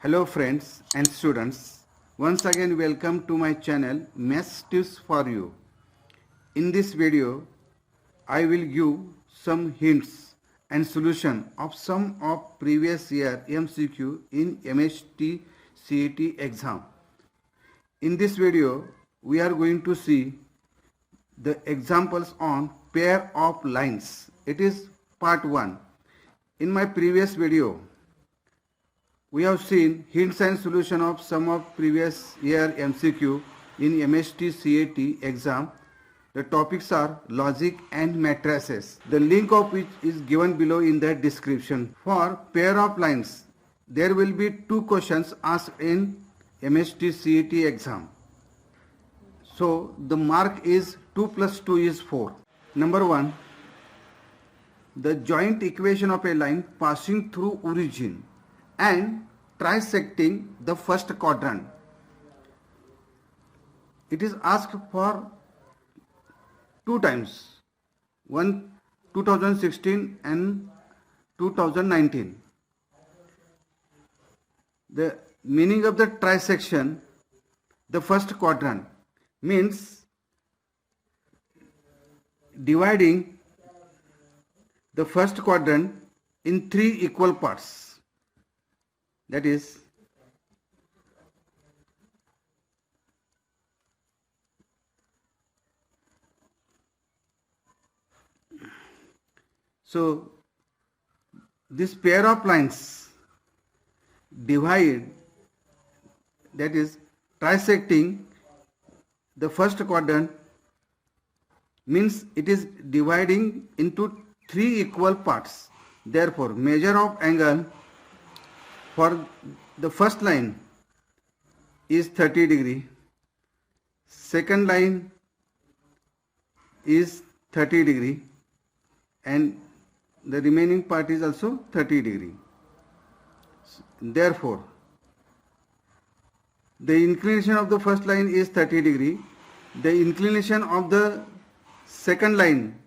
Hello friends and students. Once again welcome to my channel Maths Tips for You. In this video I will give some hints and solution of some of previous year MCQ in MHT CET exam. In this video we are going to see the examples on pair of lines. It is part 1. In my previous video we have seen hints and solution of some of previous year MCQ in MHT CET exam. The topics are logic and matrices. The link of which is given below in the description. For pair of lines, there will be 2 questions asked in MHT CET exam. So the mark is 2 plus 2 is 4. Number 1. The joint equation of a line passing through origin and trisecting the first quadrant. It is asked for 2 times, one 2016 and 2019. The meaning of the trisection, the first quadrant, means dividing the first quadrant in 3 equal parts. That is, so this pair of lines divide, that is trisecting the first quadrant, means it is dividing into 3 equal parts. Therefore, measure of angle for the first line is 30 degree, second line is 30 degree, and the remaining part is also 30 degree. Therefore, the inclination of the first line is 30 degree, the inclination of the second line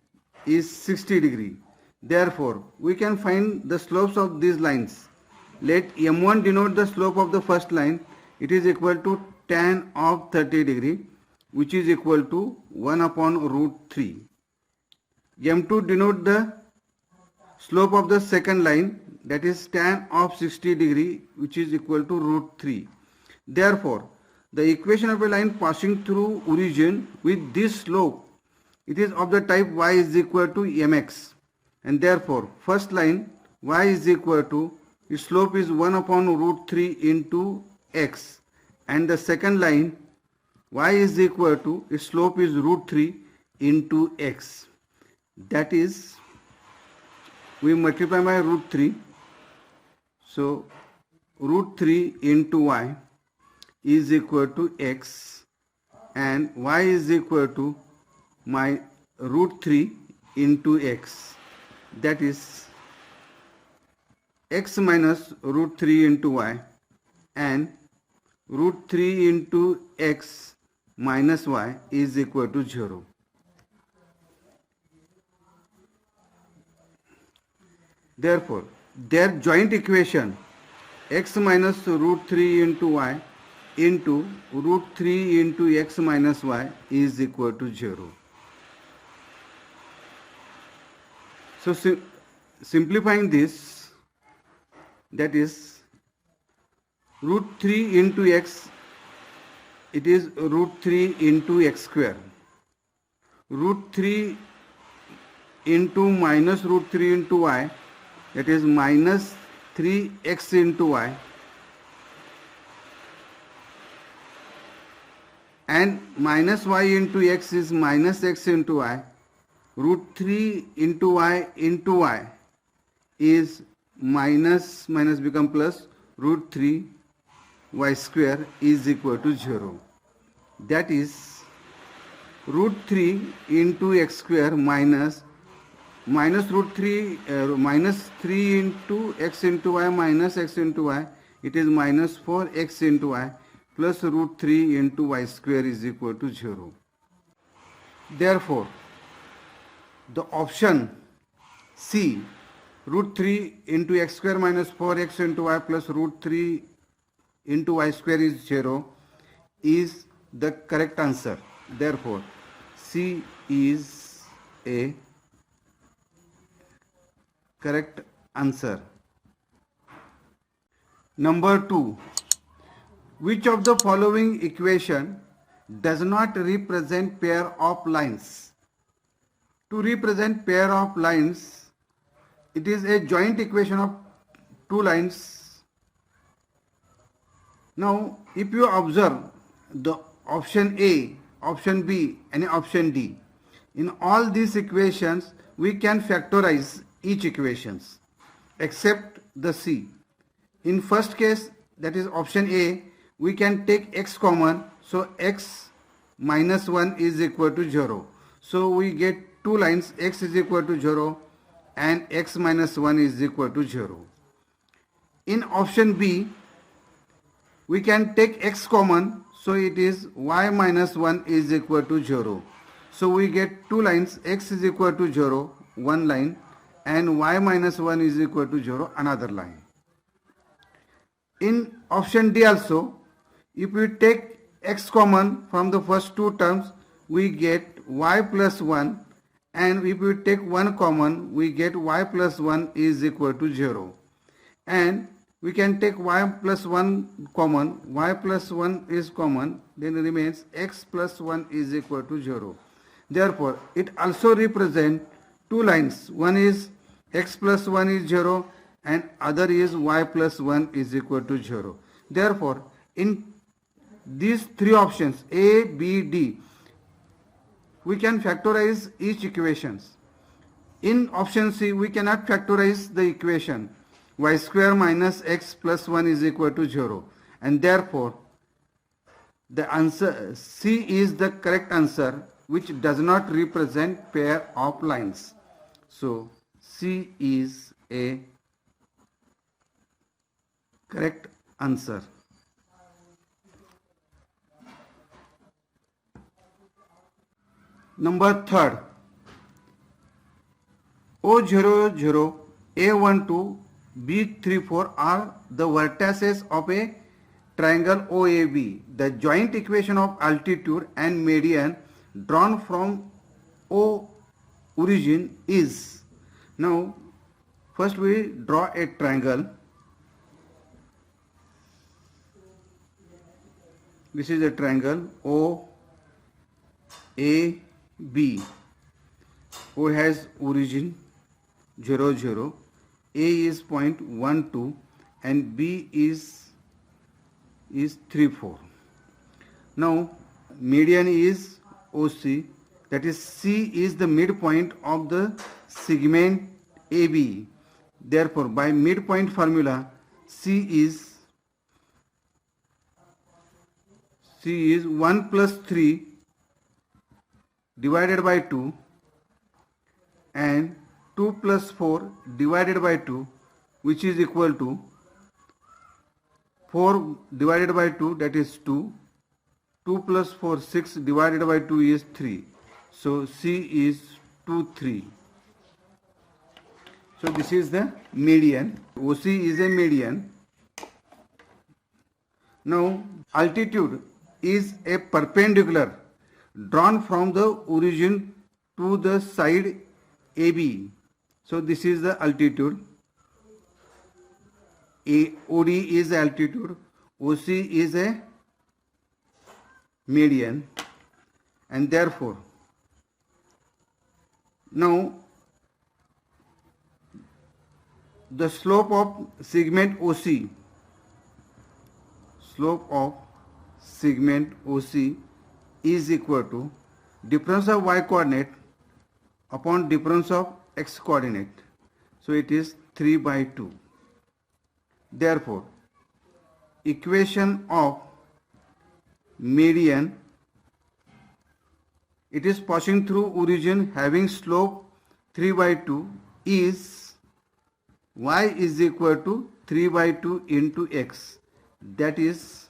is 60 degree. Therefore, we can find the slopes of these lines. Let M1 denote the slope of the first line. It is equal to tan of 30 degree, which is equal to 1 upon root 3. M2 denote the slope of the second line, that is tan of 60 degree, which is equal to root 3. Therefore, the equation of a line passing through origin with this slope, it is of the type y is equal to mx, and therefore first line y is equal to, its slope is 1 upon root 3 into x, and the second line y is equal to, its slope is root 3 into x. That is, we multiply by root 3, so root 3 into y is equal to x, and y is equal to my root 3 into x, that is x minus root 3 into y, and root 3 into x minus y is equal to 0. Therefore, their joint equation x minus root 3 into y into root 3 into x minus y is equal to 0. So simplifying this, that is root 3 into x, it is root 3 into x square. Root 3 into minus root 3 into y, that is minus 3x into y, and minus y into x is minus x into y. Root 3 into y is minus become plus, root 3 y square is equal to 0. That is root 3 into x square minus root 3 minus 3 into x into y minus x into y, it is minus 4x into y plus root 3 into y square is equal to 0. Therefore, the option C, root 3 into x square minus 4x into y plus root 3 into y square is 0 is the correct answer. Therefore, C is a correct answer. Number 2. Which of the following equation does not represent pair of lines? To represent pair of lines, it is a joint equation of two lines. Now, if you observe the option A, option B and option D, in all these equations we can factorize each equations except the C. In first case, that is option A, we can take x common, so x minus 1 is equal to 0. So we get two lines, x is equal to 0 and x minus 1 is equal to 0. In option B, we can take x common, so it is y minus 1 is equal to 0. So we get two lines, x is equal to 0, one line, and y minus 1 is equal to 0, another line. In option D also, if we take x common from the first two terms, we get y plus 1, and if we take 1 common, we get y plus 1 is equal to 0. And we can take y plus 1 common, y plus 1 is common, then remains x plus 1 is equal to 0. Therefore, it also represents two lines. One is x plus 1 is 0 and other is y plus 1 is equal to 0. Therefore, in these three options A, B, D, we can factorize each equations. In option C, we cannot factorize the equation y square minus x plus 1 is equal to 0, and therefore the answer C is the correct answer, which does not represent pair of lines. So C is a correct answer. Number 3. O00, A12, B34 are the vertices of a triangle OAB. The joint equation of altitude and median drawn from O origin is. Now, first we draw a triangle. This is a triangle OAB. O has origin 0, 0. A is point 1, 2 and B is 3, 4. Now median is OC, that is C is the midpoint of the segment AB. Therefore, by midpoint formula, C is 1 plus 3 divided by 2 and 2 plus 4 divided by 2, which is equal to 4 divided by 2, that is 2. 2 plus 4, 6 divided by 2 is 3. So C is 2, 3. So this is the median. OC is a median. Now altitude is a perpendicular drawn from the origin to the side AB. So this is the altitude. OD is altitude, OC is a median, and therefore now the slope of segment OC is equal to difference of y coordinate upon difference of x coordinate. So it is 3 by 2. Therefore, equation of median, it is passing through origin having slope 3 by 2 is y is equal to 3 by 2 into x, that is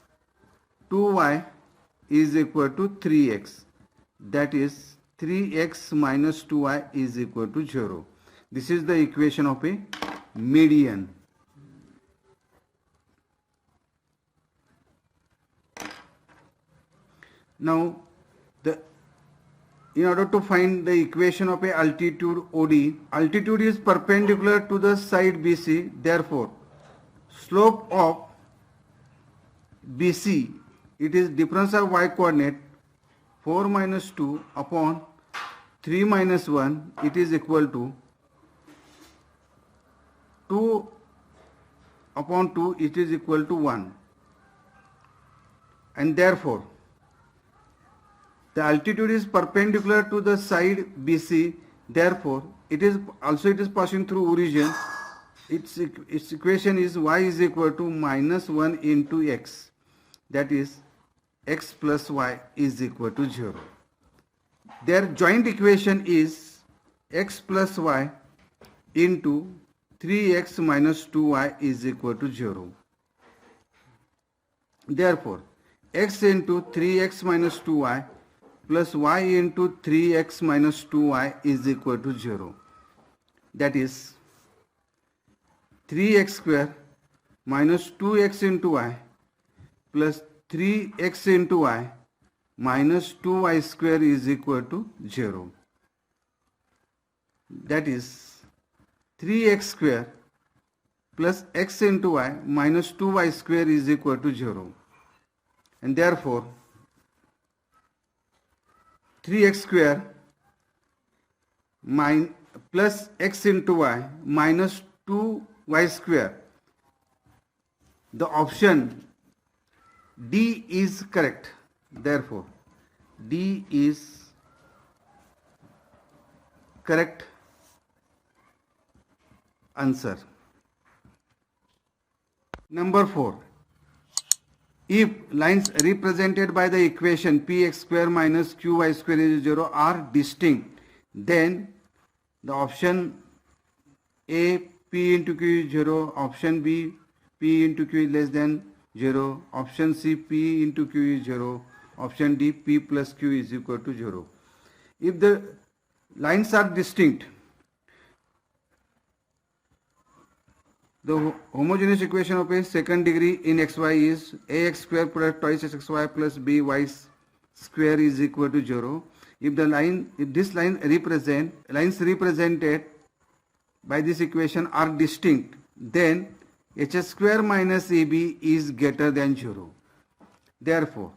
2y is equal to 3x, that is 3x minus 2y is equal to 0. This is the equation of a median. Now the in order to find the equation of a altitude OD, altitude is perpendicular to the side BC, therefore slope of BC, it is difference of y coordinate 4 minus 2 upon 3 minus 1, it is equal to 2 upon 2, it is equal to 1, and therefore the altitude is perpendicular to the side BC, therefore it is passing through origin. Its equation is y is equal to minus 1 into x, that is x plus y is equal to 0. Their joint equation is x plus y into 3x minus 2y is equal to 0. Therefore x into 3x minus 2y plus y into 3x minus 2y is equal to 0. That is 3x square minus 2x into y plus 3x into y minus 2y square is equal to 0. That is 3x square plus x into y minus 2y square is equal to 0. And therefore 3x square plus x into y minus 2y square. The option D is correct. Therefore D is correct answer. Number 4. If lines represented by the equation px square minus qy square is 0 are distinct, then the option A p into q is 0, option B p into q is less than 0, option C p into q is 0, option D p plus q is equal to 0. If the lines are distinct, the homogeneous equation of a second degree in xy is ax square plus twice xy plus by square is equal to 0. If this lines represented by this equation are distinct, then h square minus ab is greater than 0. Therefore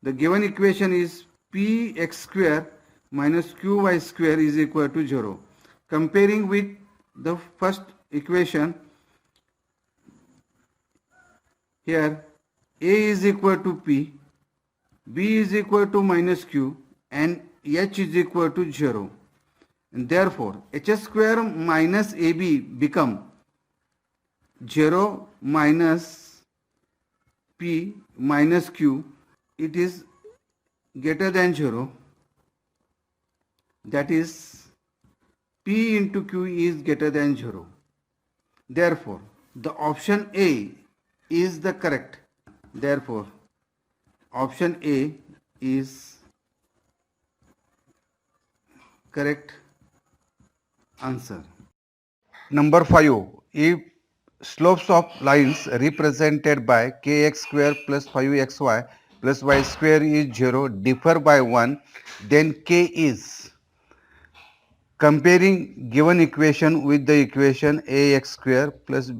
the given equation is px square minus qy square is equal to 0. Comparing with the first equation, here a is equal to p, b is equal to minus q, and h is equal to 0. And therefore h square minus ab become 0 minus p minus q, it is greater than 0. That is p into q is greater than 0. Therefore the option A is the correct. Therefore option A is correct answer. Number 5. If slopes of lines represented by kx square plus 5xy plus y square is 0 differ by 1, then k is. Comparing given equation with the equation ax square plus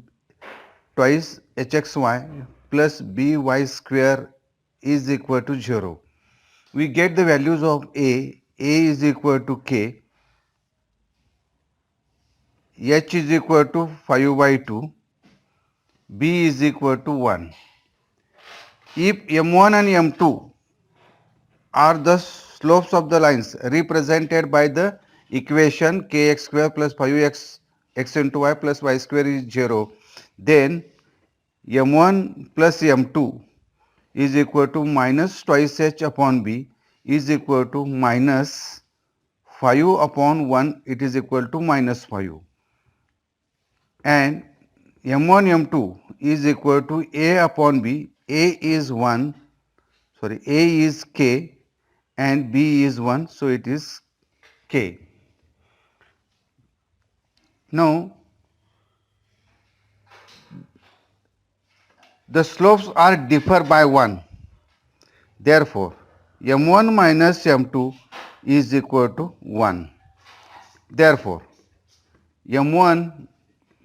twice hxy plus by square is equal to 0. We get the values of a is equal to k, h is equal to 5 by 2, b is equal to 1. If m1 and m2 are the slopes of the lines represented by the equation kx square plus 5x x into y plus y square is 0, then m1 plus m2 is equal to minus twice h upon b is equal to minus 5 upon 1, it is equal to minus 5. And m1 m2 is equal to a upon b, a is k and b is 1, so it is k. Now the slopes are differ by 1. Therefore m1 minus m2 is equal to 1. Therefore, m1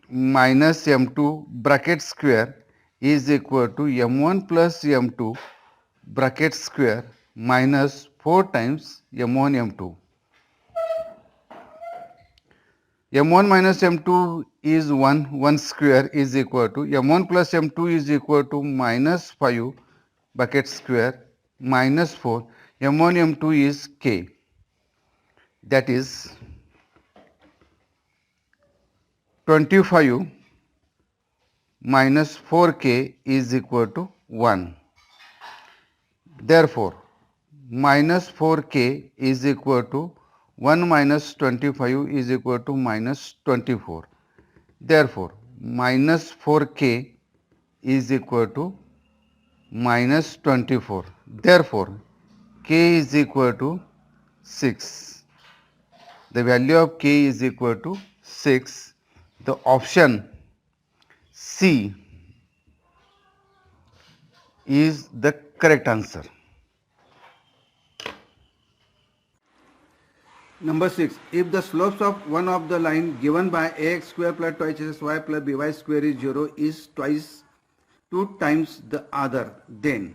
minus m2 bracket square is equal to m1 plus m2 bracket square minus 4 times m1 m2. m1 minus m2 is 1 square is equal to m1 plus m2 is equal to minus 5 bracket square minus 4. m1 m2 is k, that is 25 minus 4k is equal to 1. Therefore, minus 4k is equal to 1 minus 25 is equal to minus 24. Therefore, minus 4k is equal to minus 24. Therefore, k is equal to 6. The value of k is equal to 6. The option C is the correct answer. Number 6. If the slopes of one of the line given by ax square plus twice xy plus by square is 0 is twice 2 times the other, then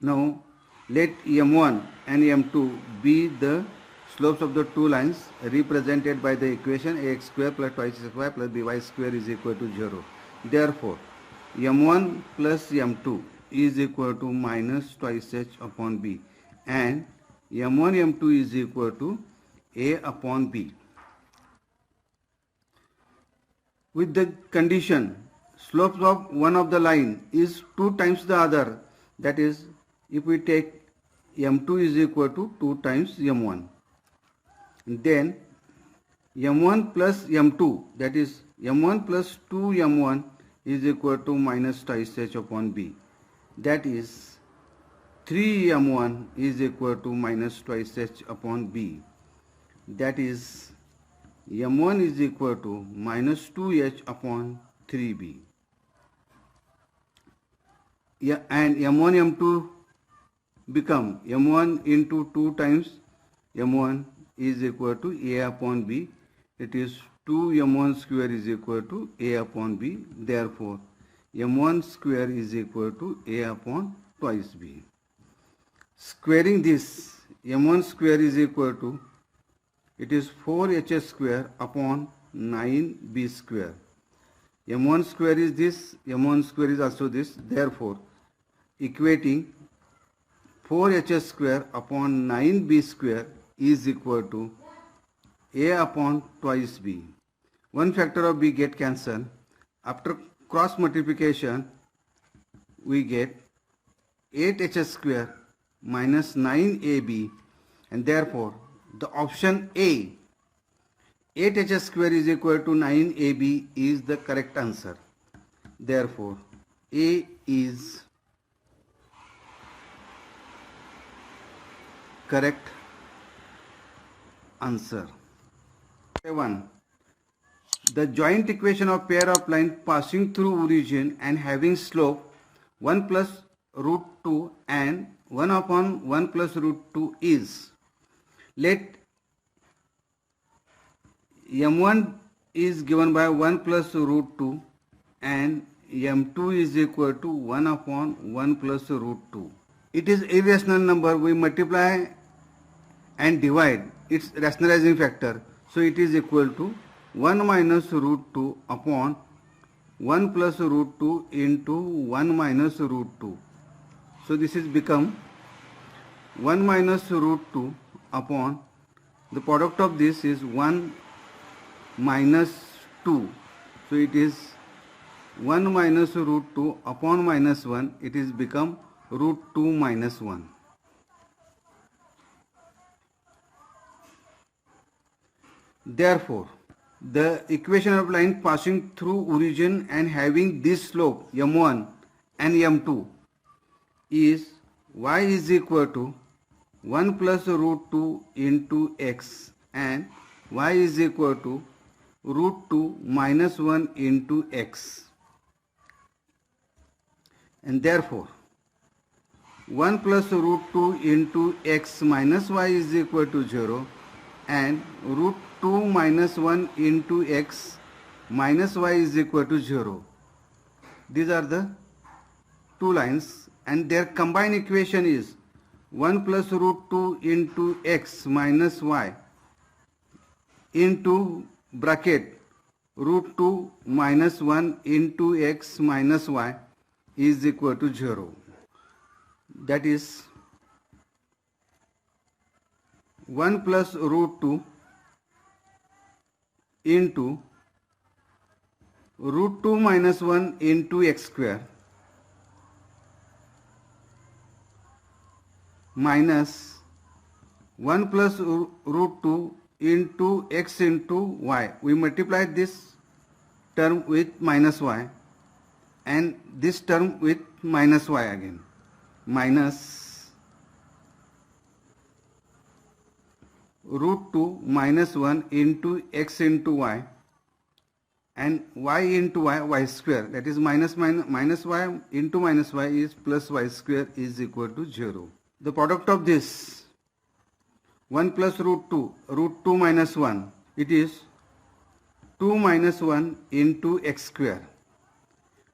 now let m1 and m2 be the slopes of the two lines represented by the equation ax square plus twice xy plus by square is equal to 0. Therefore, m1 plus m2 is equal to minus twice h upon b, and m1 m2 is equal to a upon b. With the condition slopes of one of the line is 2 times the other, that is, if we take m2 is equal to 2 times m1, then m1 plus m2, that is m1 plus 2m1 is equal to minus twice h upon b, that is 3m1 is equal to minus twice h upon b, that is m1 is equal to minus 2h upon 3b. Yeah, and m1 m2 become m1 into 2 times m1 is equal to a upon b. It is 2m1 square is equal to a upon b. Therefore, m1 square is equal to a upon twice b. Squaring this, m1 square is equal to, it is 4h square upon 9b square. m1 square is this, m1 square is also this. Therefore, equating 4h square upon 9b square is equal to a upon twice b. One factor of b get cancelled. After cross multiplication, we get 8h square minus 9ab, and therefore the option A, 8h square is equal to 9ab, is the correct answer. Therefore, A is correct answer. 1. The joint equation of pair of line passing through origin and having slope 1 plus root 2 and 1 upon 1 plus root 2 is, let m1 is given by 1 plus root 2 and m2 is equal to 1 upon 1 plus root 2. It is irrational number. We multiply and divide its rationalizing factor. So it is equal to 1 minus root 2 upon 1 plus root 2 into 1 minus root 2. So this is become 1 minus root 2 upon, the product of this is 1 minus 2. So it is 1 minus root 2 upon minus 1. It is become root 2 minus 1. Therefore, the equation of line passing through origin and having this slope m1 and m2 is y is equal to 1 plus root 2 into x and y is equal to root 2 minus 1 into x. And therefore, 1 plus root 2 into x minus y is equal to 0 and root 2 minus 1 into x minus y is equal to 0. These are the two lines and their combined equation is 1 plus root 2 into x minus y into bracket root 2 minus 1 into x minus y is equal to 0. That is 1 plus root 2 into root 2 minus 1 into x square minus 1 plus root 2 into x into y. We multiply this term with minus y and this term with minus y again. Minus root 2 minus 1 into x into y and y into y square, that is minus y into minus y is plus y square is equal to 0. The product of this 1 plus root 2 minus 1, it is 2 minus 1 into x square.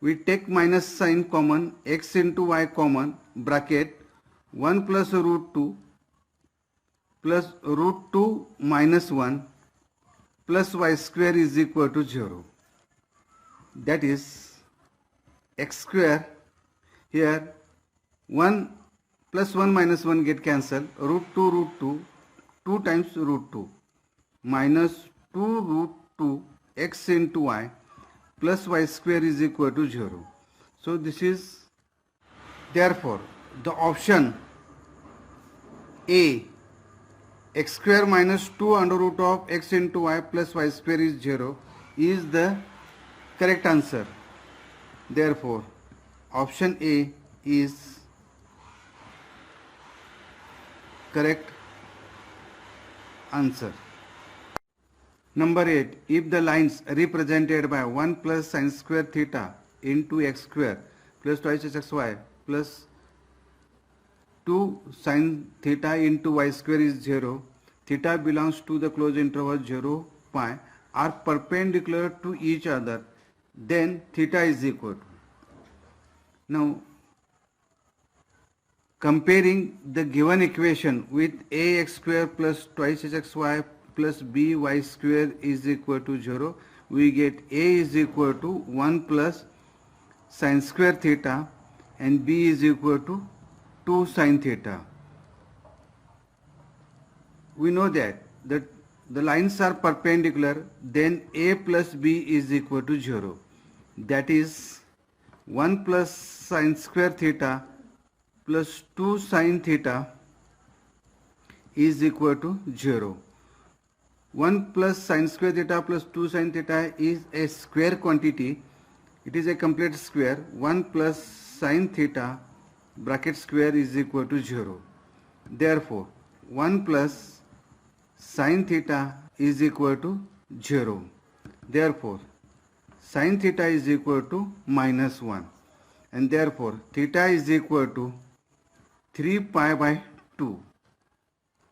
We take minus sign common, x into y common, bracket 1 plus root 2 plus root 2 minus 1 plus y square is equal to 0. That is x square, here 1 plus 1 minus 1 get cancelled, root 2, 2 times root 2 minus 2 root 2 x into y plus y square is equal to 0. So this is, therefore the option A, x square minus 2 under root of x into y plus y square is 0 is the correct answer. Therefore option A is correct answer. Number 8. If the lines represented by 1 plus sin square theta into x square plus twice xy plus 2 sin theta into y square is 0, theta belongs to the closed interval 0, pi are perpendicular to each other, then theta is equal to. Now comparing the given equation with ax square plus twice xy plus by square is equal to 0, we get a is equal to 1 plus sin square theta and b is equal to 2 sin theta. We know that the lines are perpendicular, then a plus b is equal to 0. That is 1 plus sin square theta plus 2 sin theta is equal to 0. 1 plus sin square theta plus 2 sin theta is a square quantity. It is a complete square. 1 plus sin theta bracket square is equal to 0. Therefore 1 plus sin theta is equal to 0. Therefore sin theta is equal to minus 1 and therefore theta is equal to 3 pi by 2.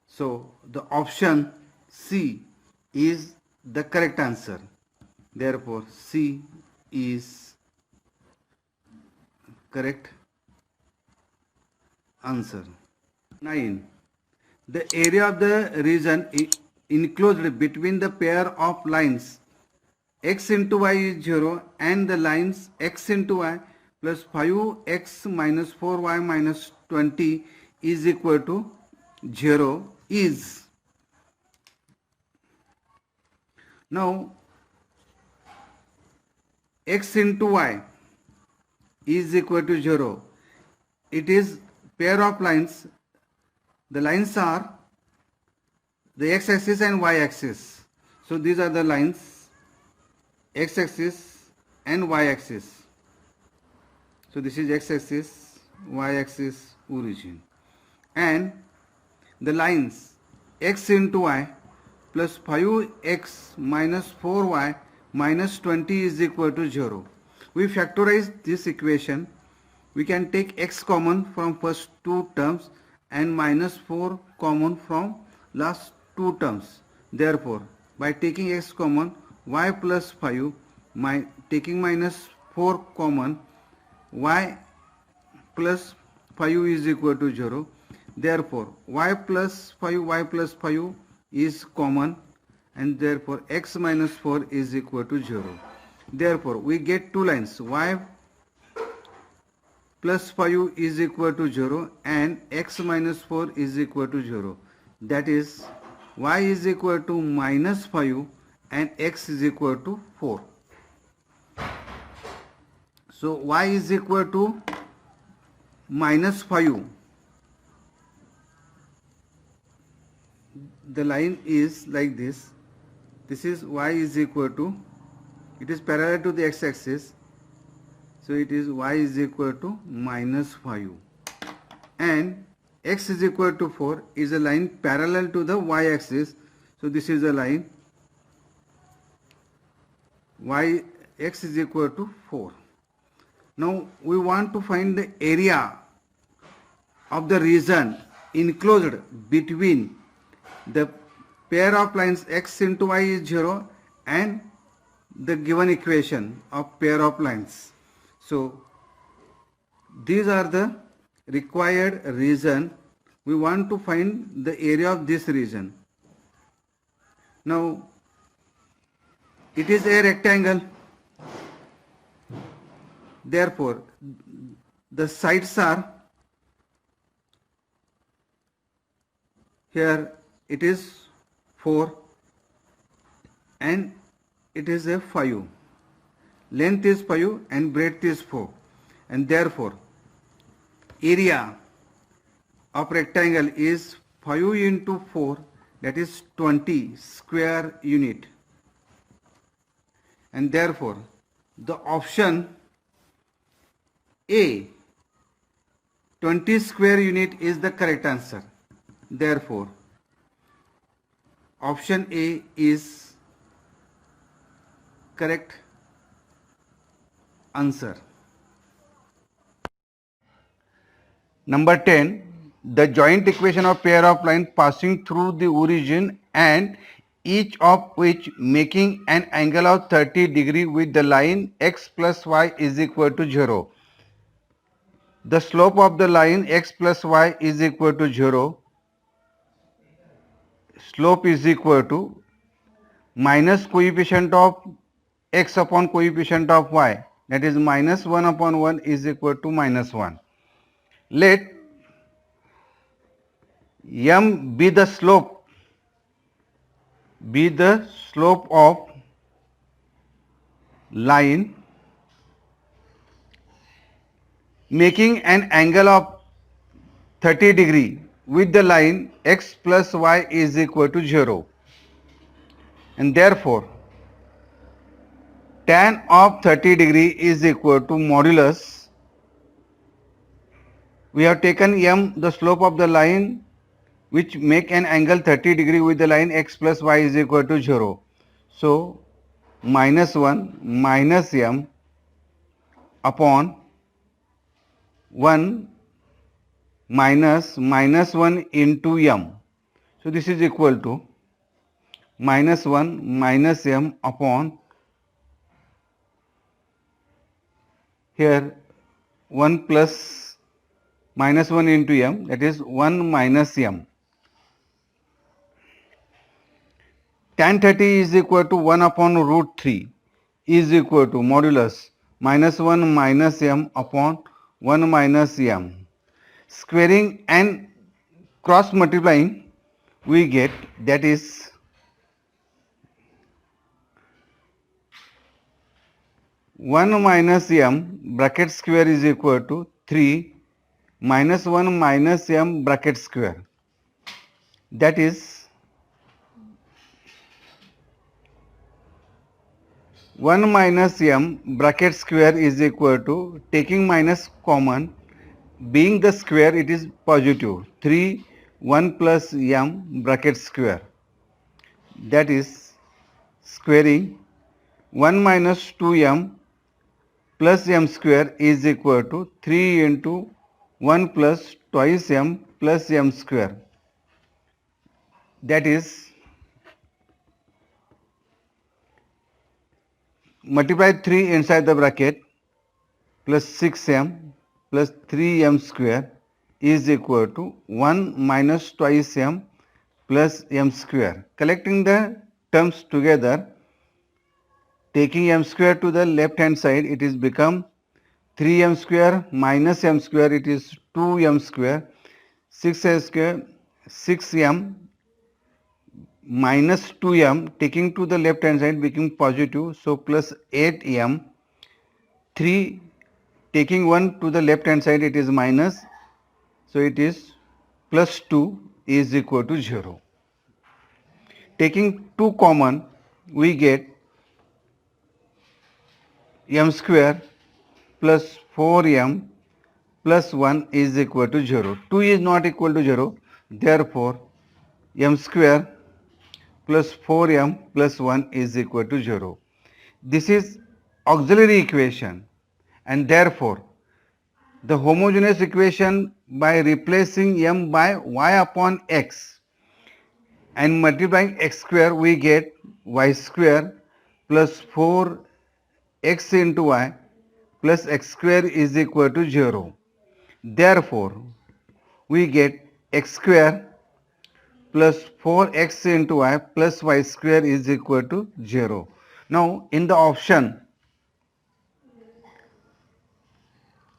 So the option C is the correct answer. Therefore C is correct answer. 9. The area of the region enclosed between the pair of lines x into y is 0 and the lines x into y plus 5x minus 4y minus 20 is equal to 0 is. Now x into y is equal to 0. It is pair of lines. The lines are the x-axis and y-axis. So these are the lines, x-axis and y-axis. So this is x-axis, y-axis, origin. And the lines x into y plus 5x minus 4y minus 20 is equal to 0. We factorize this equation we can take x common from first two terms and minus 4 common from last two terms. Therefore, by taking x common, y plus 5, taking minus 4 common, y plus 5 is equal to 0. Therefore, y plus 5 is common, and therefore x minus 4 is equal to 0. Therefore, we get two lines, y plus 5 is equal to 0 and x minus 4 is equal to 0. That is, y is equal to minus 5 and x is equal to 4. So, y is equal to minus 5. The line is like this. This is y is equal to, it is parallel to the x-axis. So it is y is equal to minus 5. And x is equal to 4 is a line parallel to the y-axis. So this is a line x is equal to 4. Now we want to find the area of the region enclosed between the pair of lines x into y is 0 and the given equation of pair of lines. So these are the required region. We want to find the area of this region. Now it is a rectangle. Therefore the sides are, here it is 4 and it is a 5. Length is 5 and breadth is 4, and therefore area of rectangle is 5 into 4, that is 20 square unit, and therefore the option A, 20 square unit, is the correct answer. Therefore option A is correct answer. Number 10, the joint equation of pair of lines passing through the origin and each of which making an angle of 30 degree with the line x plus y is equal to 0. The slope of the line x plus y is equal to 0. Slope is equal to minus coefficient of x upon coefficient of y, that is minus 1 upon 1 is equal to minus 1. Let m be the slope of line making an angle of 30 degree with the line x plus y is equal to 0, and therefore tan of 30 degree is equal to modulus. We have taken m, the slope of the line which make an angle 30 degree with the line x plus y is equal to 0. So minus 1 minus m upon 1 minus 1 into m. So this is equal to minus 1 minus m upon, here 1 plus minus 1 into m, that is 1 minus m. Tan 30 is equal to 1 upon root 3 is equal to modulus minus 1 minus m upon 1 minus m. Squaring and cross multiplying we get, that is 1 minus m bracket square is equal to 3 minus 1 minus m bracket square, that is 1 minus m bracket square is equal to, taking minus common, being the square it is positive, 3 1 plus m bracket square, that is squaring 1 minus 2m plus m square is equal to 3 into 1 plus twice m plus m square. That is, multiply 3 inside the bracket plus 6m plus 3m square is equal to 1 minus twice m plus m square. Collecting the terms together, taking m square to the left hand side, it is become 3m square minus m square, it is 2m square, 6m square, 6m minus 2m, taking to the left hand side become positive, so plus 8m, 3 taking 1 to the left hand side, it is minus, so it is plus 2 is equal to 0. Taking 2 common, we get m square plus 4m plus 1 is equal to 0. 2 is not equal to 0, therefore m square plus 4m plus 1 is equal to 0. This is auxiliary equation, and therefore the homogeneous equation by replacing m by y upon x and multiplying x square, we get y square plus 4x into y plus x square is equal to 0. Therefore, we get x square plus 4x into y plus y square is equal to 0. Now, in the option,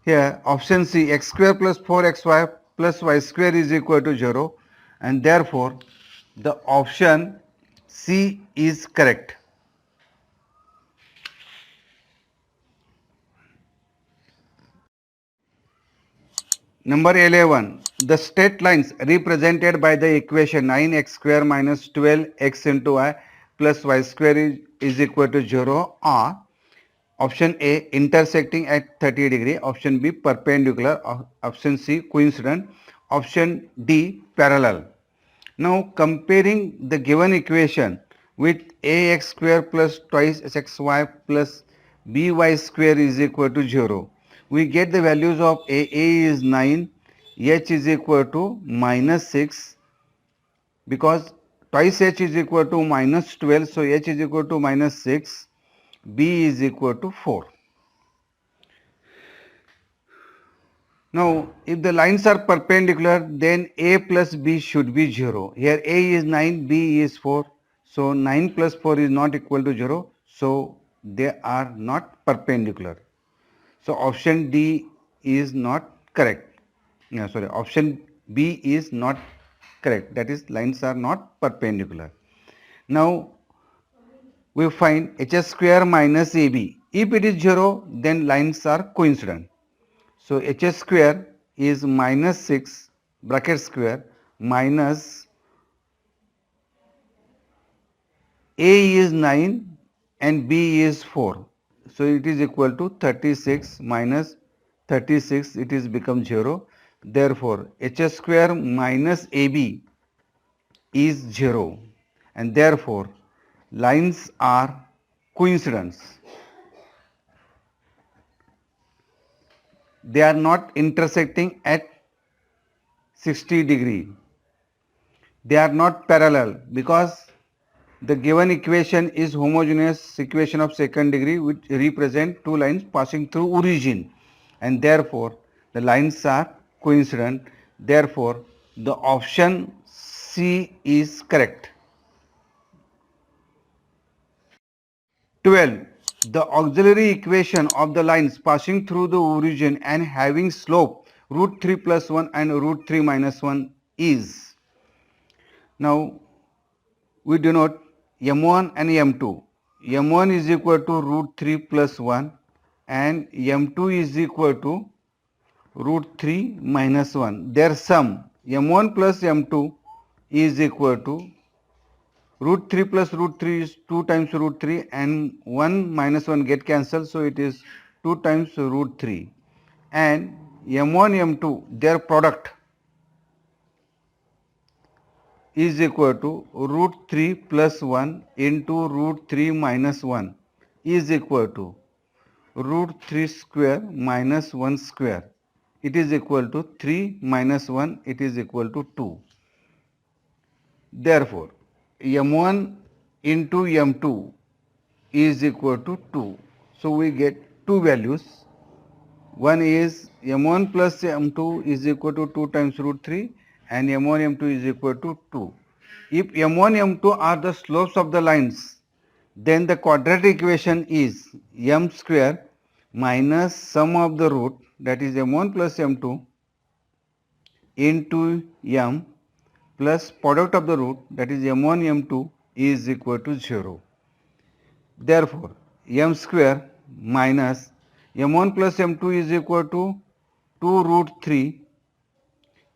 here option C, x square plus 4xy plus y square is equal to 0, and therefore the option C is correct. Number 11, the straight lines represented by the equation 9x square minus 12x into y plus y square is equal to 0 are option A, intersecting at 30 degree, option B, perpendicular, option C, coincident, option D, parallel. Now comparing the given equation with ax square plus twice xy plus by square is equal to 0. We get the values of a is 9, h is equal to minus 6, because twice h is equal to minus 12, so h is equal to minus 6, b is equal to 4. Now, if the lines are perpendicular, then a plus b should be 0. Here a is 9, b is 4. So, 9 plus 4 is not equal to 0. So, they are not perpendicular. So, option D is not correct. No, sorry, option B is not correct. That is, lines are not perpendicular. Now, we find h square minus ab. If it is 0, then lines are coincident. So h square is minus 6 bracket square minus a is 9 and b is 4. So it is equal to 36 minus 36, it is become 0. Therefore h square minus ab is 0, and therefore lines are coincidence. They are not intersecting at 60 degree. They are not parallel because the given equation is homogeneous equation of second degree, which represent two lines passing through origin, and therefore the lines are coincident. Therefore the option C is correct. 12. The auxiliary equation of the lines passing through the origin and having slope root 3 plus 1 and root 3 minus 1 is. Now we denote m1 and m2. m1 is equal to root 3 plus 1 and m2 is equal to root 3 minus 1. Their sum m1 plus m2 is equal to root 3 plus root 3 is 2 times root 3 and 1 minus 1 get cancelled, so it is 2 times root 3, and m1 m2 their product is equal to root 3 plus 1 into root 3 minus 1 is equal to root 3 square minus 1 square. It is equal to 3 minus 1, it is equal to 2. Therefore, m1 into m2 is equal to 2. So we get two values. One is m1 plus m2 is equal to 2 times root 3 and m1 m2 is equal to 2. If m1 m2 are the slopes of the lines, then the quadratic equation is m square minus sum of the root, that is m1 plus m2 into m plus product of the root, that is m1 m2 is equal to 0. Therefore, m square minus m1 plus m2 is equal to 2 root 3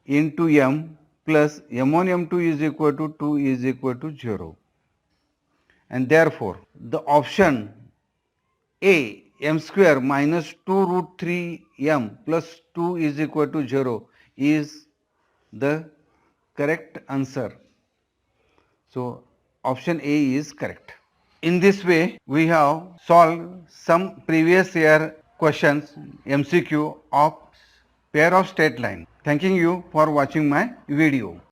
into m plus m1 m2 is equal to 2 is equal to 0. And therefore, the option A, m square minus 2 root 3 m plus 2 is equal to 0 is the correct answer. So, option A is correct. In this way, we have solved some previous year questions MCQ of pair of straight line. Thanking you for watching my video.